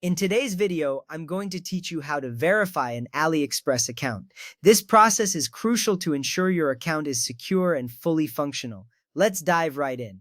In today's video, I'm going to teach you how to verify an AliExpress account. This process is crucial to ensure your account is secure and fully functional. Let's dive right in.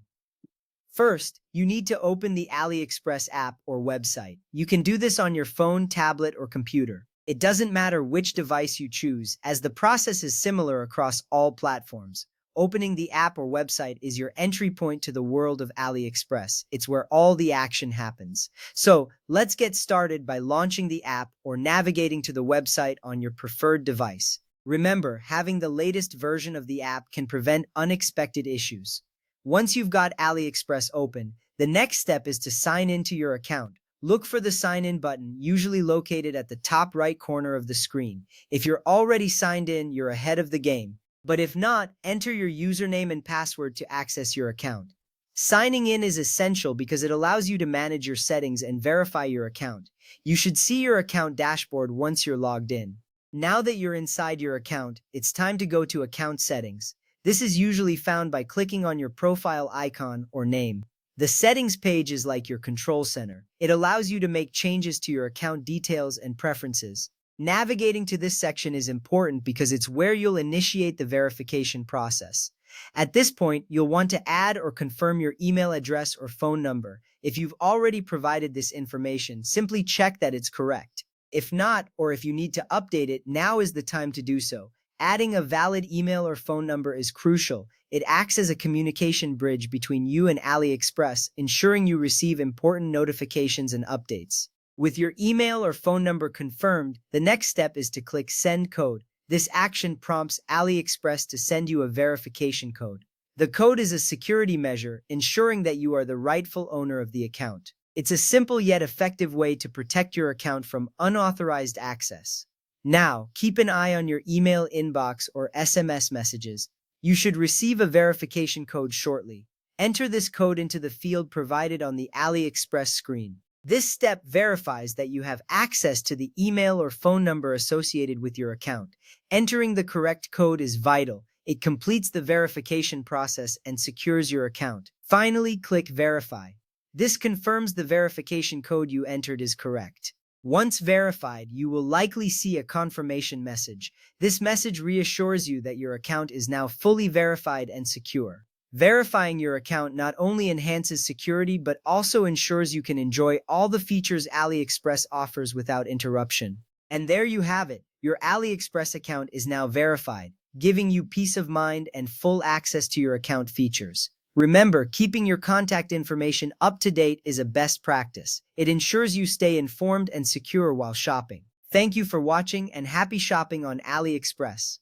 First, you need to open the AliExpress app or website. You can do this on your phone, tablet, or computer. It doesn't matter which device you choose, as the process is similar across all platforms. Opening the app or website is your entry point to the world of AliExpress. It's where all the action happens. So, let's get started by launching the app or navigating to the website on your preferred device. Remember, having the latest version of the app can prevent unexpected issues. Once you've got AliExpress open, the next step is to sign into your account. Look for the sign in button, usually located at the top right corner of the screen. If you're already signed in, you're ahead of the game. But if not, enter your username and password to access your account. Signing in is essential because it allows you to manage your settings and verify your account. You should see your account dashboard once you're logged in. Now that you're inside your account, it's time to go to Account Settings. This is usually found by clicking on your profile icon or name. The settings page is like your control center. It allows you to make changes to your account details and preferences. Navigating to this section is important because it's where you'll initiate the verification process. At this point, you'll want to add or confirm your email address or phone number. If you've already provided this information, simply check that it's correct. If not, or if you need to update it, now is the time to do so. Adding a valid email or phone number is crucial. It acts as a communication bridge between you and AliExpress, ensuring you receive important notifications and updates. With your email or phone number confirmed, the next step is to click Send Code. This action prompts AliExpress to send you a verification code. The code is a security measure, ensuring that you are the rightful owner of the account. It's a simple yet effective way to protect your account from unauthorized access. Now, keep an eye on your email inbox or SMS messages. You should receive a verification code shortly. Enter this code into the field provided on the AliExpress screen. This step verifies that you have access to the email or phone number associated with your account. Entering the correct code is vital. It completes the verification process and secures your account. Finally, click Verify. This confirms the verification code you entered is correct. Once verified, you will likely see a confirmation message. This message reassures you that your account is now fully verified and secure. Verifying your account not only enhances security but also ensures you can enjoy all the features AliExpress offers without interruption. And there you have it. Your AliExpress account is now verified, giving you peace of mind and full access to your account features. Remember, keeping your contact information up to date is a best practice. It ensures you stay informed and secure while shopping. Thank you for watching and happy shopping on AliExpress.